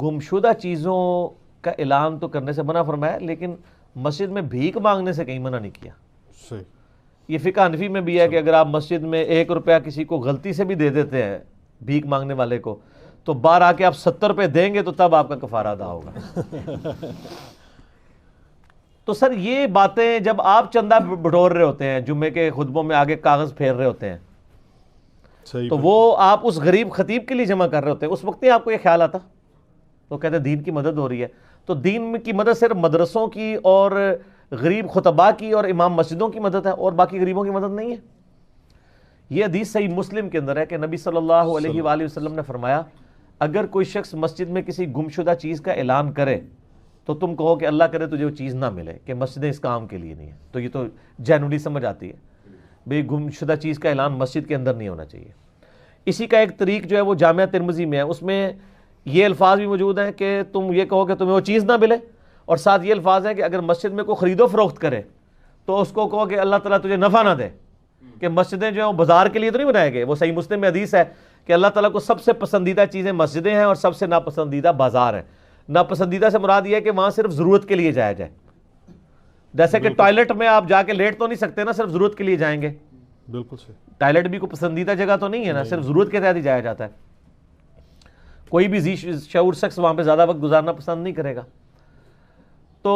گمشدہ چیزوں کا اعلان تو کرنے سے منع فرمایا، لیکن مسجد میں بھیک مانگنے سے کہیں منع نہیں کیا۔ صحیح۔ یہ فقہ حنفی میں بھی ہے کہ اگر آپ مسجد میں 1 روپیہ کسی کو غلطی سے بھی دے دیتے ہیں بھیک مانگنے والے کو، تو باہر آ کے آپ 70 روپے دیں گے تو تب آپ کا کفارہ ادا ہوگا۔ تو سر یہ باتیں جب آپ چندہ بٹور رہے ہوتے ہیں، جمعے کے خطبوں میں آگے کاغذ پھیر رہے ہوتے ہیں، تو وہ آپ اس غریب خطیب کے لیے جمع کر رہے ہوتے ہیں، اس وقت ہی آپ کو یہ خیال آتا تو کہتے ہیں دین کی مدد ہو رہی ہے۔ تو دین کی مدد صرف مدرسوں کی اور غریب خطباء کی اور امام مسجدوں کی مدد ہے، اور باقی غریبوں کی مدد نہیں ہے۔ یہ حدیث صحیح مسلم کے اندر ہے کہ نبی صلی اللہ علیہ وآلہ وسلم نے فرمایا اگر کوئی شخص مسجد میں کسی گمشدہ چیز کا اعلان کرے تو تم کہو کہ اللہ کرے تجھے وہ چیز نہ ملے، کہ مسجدیں اس کام کے لیے نہیں ہیں۔ تو یہ تو جینولی سمجھ آتی ہے بھئی گمشدہ چیز کا اعلان مسجد کے اندر نہیں ہونا چاہیے۔ اسی کا ایک طریق جو ہے وہ جامعہ ترمذی میں ہے، اس میں یہ الفاظ بھی موجود ہیں کہ تم یہ کہو کہ تمہیں وہ چیز نہ ملے، اور ساتھ یہ الفاظ ہیں کہ اگر مسجد میں کوئی خرید و فروخت کرے تو اس کو کہو کہ اللہ تعالیٰ تجھے نفع نہ دے، کہ مسجدیں جو ہیں وہ بازار کے لیے تو نہیں بنائے گئے۔ وہ صحیح مسلم میں حدیث ہے کہ اللہ تعالیٰ کو سب سے پسندیدہ چیزیں مسجدیں ہیں اور سب سے ناپسندیدہ بازار ہیں۔ ناپسندیدہ سے مراد یہ ہے کہ وہاں صرف ضرورت کے لیے جایا جائے، جیسے کہ ٹوائلٹ میں آپ جا کے لیٹ تو نہیں سکتے نا، صرف ضرورت کے لیے جائیں گے۔ بالکل صحیح۔ ٹوائلٹ بھی کوئی پسندیدہ جگہ تو نہیں ہے نا، صرف ضرورت کے تحت ہی جایا جاتا ہے۔ کوئی بھی ذی شعور شخص وہاں پہ زیادہ وقت گزارنا پسند نہیں کرے گا۔ تو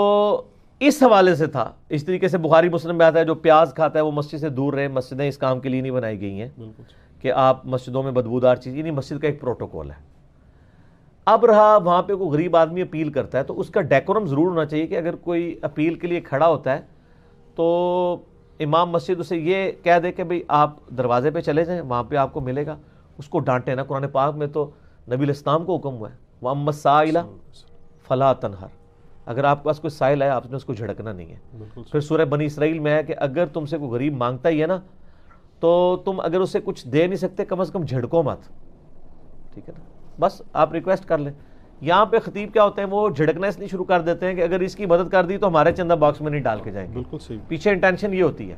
اس حوالے سے تھا، اس طریقے سے بخاری مسلم میں آتا ہے جو پیاز کھاتا ہے وہ مسجد سے دور رہے، مسجدیں اس کام کے لیے نہیں بنائی گئی ہیں کہ آپ مسجدوں میں بدبودار چیز، یعنی مسجد کا ایک پروٹوکول ہے۔ اب رہا وہاں پہ کوئی غریب آدمی اپیل کرتا ہے تو اس کا ڈیکورم ضرور ہونا چاہیے کہ اگر کوئی اپیل کے لیے کھڑا ہوتا ہے تو امام مسجد اسے یہ کہہ دے کہ بھئی آپ دروازے پہ چلے جائیں، وہاں پہ آپ کو ملے گا، اس کو ڈانٹے نا۔ قرآن پاک میں تو نبی علیہ السلام کو حکم ہوا ہے وَأَمَّا السَّائِلَ فَلَا تَنْهَرْ، اگر آپ کے پاس کوئی سائل ہے آپ نے اس کو جھڑکنا نہیں ہے۔ پھر سورہ بنی اسرائیل میں ہے کہ اگر تم سے کوئی غریب مانگتا ہی ہے نا تو تم اگر اسے کچھ دے نہیں سکتے کم از کم جھڑکو مت، ٹھیک ہے نا، بس آپ ریکویسٹ کر لیں۔ یہاں پہ خطیب کیا ہوتے ہیں وہ جھڑکنا اس لیے شروع کر دیتے ہیں کہ اگر اس کی مدد کر دی تو ہمارے چندہ باکس میں نہیں ڈال کے جائیں گے۔ بالکل صحیح۔ پیچھے انٹینشن یہ ہوتی ہے۔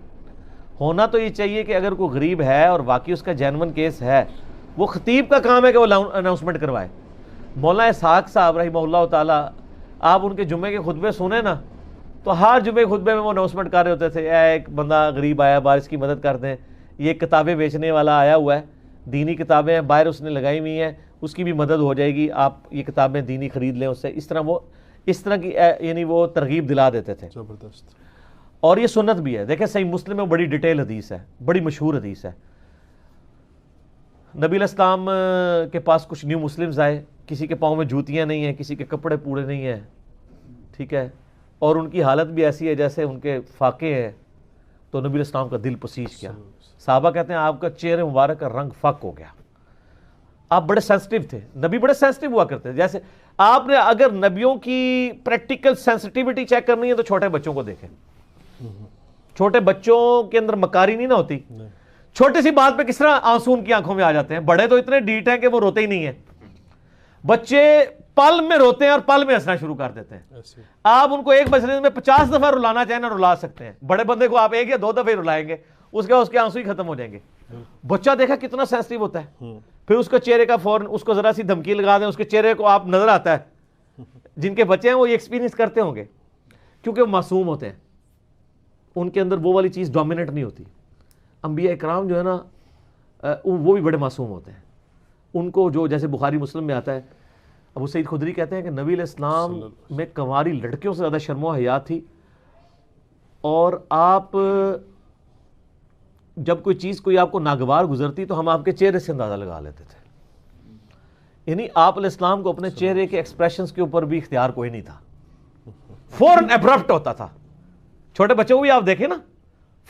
ہونا تو یہ چاہیے کہ اگر کوئی غریب ہے اور واقعی اس کا جینون کیس ہے، وہ خطیب کا کام ہے کہ وہ اناؤنسمنٹ کروائے۔ مولانا اسحاق صاحب رحمہ اللہ تعالی، آپ ان کے جمعے کے خطبے سنیں نا تو ہر جمعے خطبے میں وہ اناؤنسمنٹ کر رہے ہوتے تھے، ایک بندہ غریب آیا باہر اس کی مدد کر دیں، یہ کتابیں بیچنے والا آیا ہوا ہے، دینی کتابیں باہر اس نے لگائی ہوئی ہیں، اس کی بھی مدد ہو جائے گی، آپ یہ کتابیں دینی خرید لیں اس سے۔ اس طرح کی یعنی وہ ترغیب دلا دیتے تھے۔ زبردست۔ اور یہ سنت بھی ہے، دیکھیں صحیح مسلم میں بڑی ڈیٹیل حدیث ہے، بڑی مشہور حدیث ہے۔ نبی علیہ السلام کے پاس کچھ نیو مسلمز آئے، کسی کے پاؤں میں جوتیاں نہیں ہیں، کسی کے کپڑے پورے نہیں ہیں، ٹھیک ہے، اور ان کی حالت بھی ایسی ہے جیسے ان کے فاقے ہیں۔ تو نبی علیہ السلام کا دل پسیج کیا، صحابہ کہتے ہیں آپ کا چہرے مبارک کا رنگ فق ہو گیا، آپ بڑے سینسٹیو تھے، نبی بڑے سینسٹیو ہوا کرتے تھے۔ جیسے آپ نے اگر نبیوں کی پریکٹیکل سینسٹیوٹی چیک کرنی ہے تو چھوٹے بچوں کو دیکھیں، چھوٹے بچوں کے اندر مکاری نہیں نہ ہوتی، چھوٹی سی بات پہ کس طرح آنسو ان کی آنکھوں میں آ جاتے ہیں۔ بڑے تو اتنے ڈیٹ ہیں کہ وہ روتے ہی نہیں ہیں، بچے پل میں روتے ہیں اور پل میں ہنسنا شروع کر دیتے ہیں۔ آپ ان کو ایک مجلس میں 50 دفعہ رلانا چاہیں نا رلا سکتے ہیں، بڑے بندے کو آپ 1 یا 2 دفعہ رلائیں گے، اس کے آنسو ہی ختم ہو جائیں گے۔ بچہ دیکھا کتنا سینسٹیو ہوتا ہے، پھر اس کا چہرے کا فوراً اس کو ذرا سی دھمکی لگا دیں، اس کے چہرے کو آپ نظر آتا ہے۔ جن کے بچے ہیں وہ یہ ایکسپیرینس کرتے ہوں گے کیونکہ وہ معصوم ہوتے ہیں، ان کے اندر وہ والی چیز ڈومیننٹ نہیں ہوتی۔ انبیاء اکرام جو ہے نا وہ بھی بڑے معصوم ہوتے ہیں، ان کو جو جیسے بخاری مسلم میں آتا ہے، ابو سعید خدری کہتے ہیں کہ نبی علیہ السلام میں کنواری لڑکیوں سے زیادہ شرم و حیا تھی، اور آپ جب کوئی چیز کوئی آپ کو ناگوار گزرتی تو ہم آپ کے چہرے سے اندازہ لگا لیتے تھے۔ یعنی آپ علیہ السلام کو اپنے چہرے کے ایکسپریشنز کے اوپر بھی اختیار کوئی نہیں تھا، فوراً ابرپٹ ہوتا تھا۔ چھوٹے بچوں کو بھی آپ دیکھیں نا،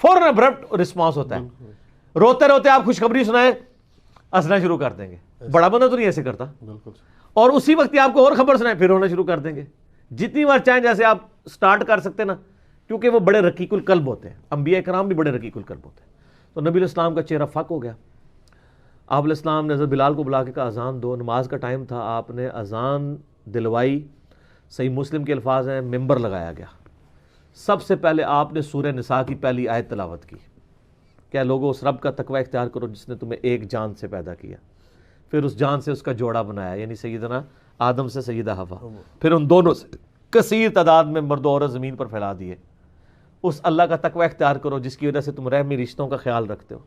فوراً ابرپٹ رسپانس ہوتا ہے، روتے روتے آپ خوشخبری سنائیں ہنسنا شروع کر دیں گے، بڑا بندہ تو نہیں ایسے کرتا، اور اسی وقت آپ کو اور خبر سنائیں پھر رونا شروع کر دیں گے، جتنی بار چاہیں جیسے آپ سٹارٹ کر سکتے نا، کیونکہ وہ بڑے رقیق القلب ہوتے ہیں، انبیاء کرام بھی بڑے رقیق القلب ہوتے ہیں۔ تو نبی علیہ السلام کا چہرہ فق ہو گیا۔ آپ علیہ السلام نے حضرت بلال کو بلا کے کہا اذان دو، نماز کا ٹائم تھا، آپ نے اذان دلوائی۔ صحیح مسلم کے الفاظ ہیں ممبر لگایا گیا، سب سے پہلے آپ نے سورہ نساء کی پہلی آیت تلاوت کی، کیا لوگوں اس رب کا تقوی اختیار کرو جس نے تمہیں ایک جان سے پیدا کیا، پھر اس جان سے اس کا جوڑا بنایا، یعنی سیدنا آدم سے سیدہ ہوا، پھر ان دونوں سے کثیر تعداد میں مرد و عورت زمین پر پھیلا دیے۔ اس اللہ کا تقوی اختیار کرو جس کی وجہ سے تم رحمی رشتوں کا خیال رکھتے ہو۔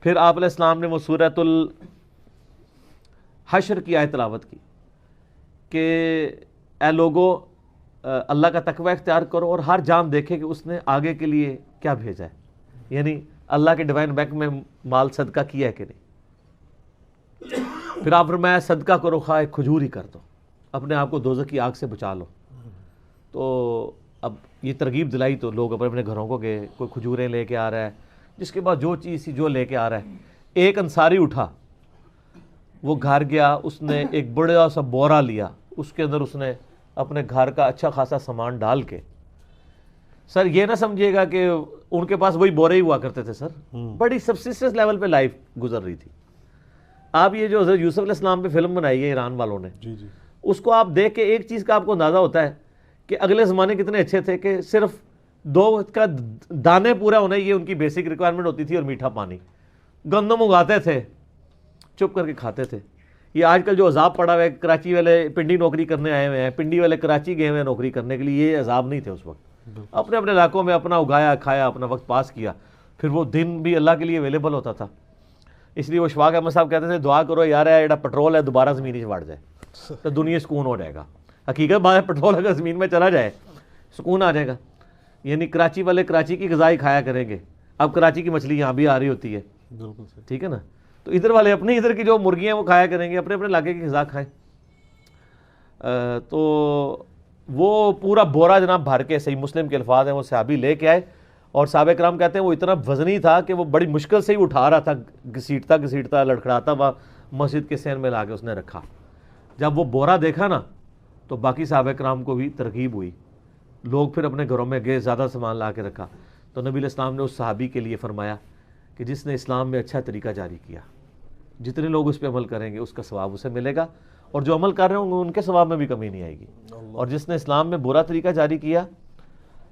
پھر آپ علیہ السلام نے وہ سورۃ الحشر کی آیت تلاوت کی کہ اے لوگو اللہ کا تقوی اختیار کرو اور ہر جان دیکھے کہ اس نے آگے کے لیے کیا بھیجا ہے، یعنی اللہ کے ڈیوائن بینک میں مال صدقہ کیا ہے کہ نہیں۔ پھر آپ فرمایا صدقہ کرو خواہ ایک کھجور ہی کر دو، اپنے آپ کو دوزخ کی آگ سے بچا لو۔ تو اب یہ ترغیب دلائی تو لوگ اپنے گھروں کو گئے، کوئی کھجوریں لے کے آ رہا ہے، جس کے بعد جو چیز تھی جو لے کے آ رہا ہے۔ ایک انصاری اٹھا، وہ گھر گیا، اس نے ایک بڑا سا بورا لیا، اس کے اندر اس نے اپنے گھر کا اچھا خاصا سامان ڈال کے، سر یہ نہ سمجھیے گا کہ ان کے پاس وہی بورے ہی ہوا کرتے تھے، سر بڑی سبسسٹنس لیول پہ لائف گزر رہی تھی۔ آپ یہ جو حضرت یوسف علیہ السلام پہ فلم بنائی ہے ایران والوں نے، اس کو آپ دیکھ کے ایک چیز کا آپ کو اندازہ ہوتا ہے کہ اگلے زمانے کتنے اچھے تھے کہ صرف 2 وقت کا دانے پورا ہونا یہ ان کی بیسک ریکوائرمنٹ ہوتی تھی، اور میٹھا پانی۔ گندم اگاتے تھے، چپ کر کے کھاتے تھے۔ یہ آج کل جو عذاب پڑا ہوا ہے، کراچی والے پنڈی نوکری کرنے آئے ہوئے ہیں، پنڈی والے کراچی گئے ہوئے ہیں نوکری کرنے کے لیے، یہ عذاب نہیں تھے اس وقت۔ اپنے اپنے علاقوں میں اپنا اگایا کھایا، اپنا وقت پاس کیا، پھر وہ دن بھی اللہ کے لیے اویلیبل ہوتا تھا۔ اس لیے وہ شفاق احمد صاحب کہتے تھے دعا کرو یار ایڈا پٹرول ہے دوبارہ زمین ہی وڑ جائے تو دنیا سکون ہو جائے گا۔ حقیقت بات ہے پٹرول اگر زمین میں چلا جائے سکون آ جائے گا۔ یعنی کراچی والے کراچی کی غذا ہی کھایا کریں گے، اب کراچی کی مچھلی یہاں بھی آ رہی ہوتی ہے، ٹھیک ہے نا، تو ادھر والے اپنے ادھر کی جو مرغیاں وہ کھایا کریں گے، اپنے اپنے علاقے کی غذا کھائیں۔ تو وہ پورا بورا جناب بھر کے، صحیح مسلم کے الفاظ ہیں، وہ صحابی لے کے آئے، اور صحابہ کرام کہتے ہیں وہ اتنا وزنی تھا کہ وہ بڑی مشکل سے ہی اٹھا رہا تھا، گھسیٹتا لڑکھڑاتا ہوا، مسجد کے سین میں لا کے اس نے رکھا۔ جب وہ بورا دیکھا نا تو باقی صحابہ کرام کو بھی ترغیب ہوئی، لوگ پھر اپنے گھروں میں گئے، زیادہ سامان لا کے رکھا۔ تو نبی علیہ السلام نے اس صحابی کے لیے فرمایا کہ جس نے اسلام میں اچھا طریقہ جاری کیا، جتنے لوگ اس پہ عمل کریں گے اس کا ثواب اسے ملے گا، اور جو عمل کر رہے ہوں گے ان کے ثواب میں بھی کمی نہیں آئے گی، اور جس نے اسلام میں برا طریقہ جاری کیا،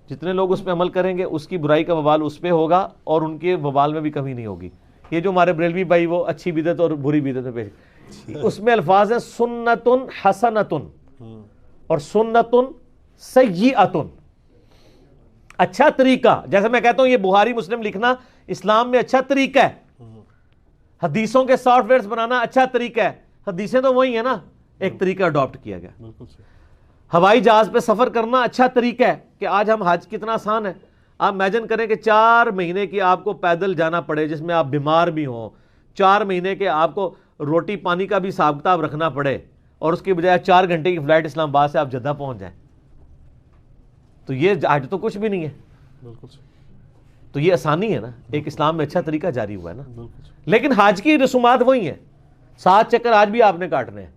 جتنے لوگ اس پہ عمل کریں گے اس کی برائی کا وبال اس پہ ہوگا، اور ان کے وبال میں بھی کمی نہیں ہوگی۔ یہ جو ہمارے بریلوی بھائی وہ اچھی بدعت اور بری بدعت میں پیش، اس میں الفاظ ہیں سنت حسنت اور سنت سیئۃ، اچھا طریقہ۔ جیسے میں کہتا ہوں یہ بخاری مسلم لکھنا اسلام میں اچھا طریقہ ہے، حدیثوں کے سافٹ ویئرز بنانا اچھا طریقہ ہے، حدیثیں تو وہی ہیں نا، ایک طریقہ اڈاپٹ کیا گیا۔ ہوائی جہاز پہ سفر کرنا اچھا طریقہ ہے کہ آج ہم حج کتنا آسان ہے، آپ امیجن کریں کہ 4 مہینے کی آپ کو پیدل جانا پڑے، جس میں آپ بیمار بھی ہوں، 4 مہینے کے آپ کو روٹی پانی کا بھی حساب کتاب رکھنا پڑے، اور اس کی بجائے 4 گھنٹے کی فلائٹ اسلام آباد سے آپ جدہ پہنچ جائیں، تو یہ آج تو کچھ بھی نہیں ہے۔ تو یہ آسانی ہے نا، ایک اسلام میں اچھا طریقہ جاری ہوا ہے نا۔ لیکن حج کی رسومات وہی ہیں، 7 چکر آج بھی آپ نے کاٹنے ہیں،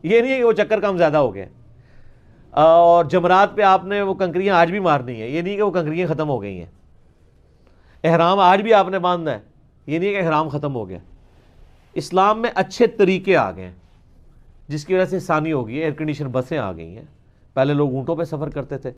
یہ نہیں ہے کہ وہ چکر کم زیادہ ہو گئے، اور جمرات پہ آپ نے وہ کنکریاں آج بھی مارنی ہیں، یہ نہیں کہ وہ کنکریاں ختم ہو گئی ہیں، احرام آج بھی آپ نے باندھنا ہے، یہ نہیں کہ احرام ختم ہو گیا۔ اسلام میں اچھے طریقے آ گئے ہیں جس کی وجہ سے آسانی ہو گئی ہے، ایئر کنڈیشن بسیں آ گئی ہیں، پہلے لوگ اونٹوں پہ سفر کرتے تھے۔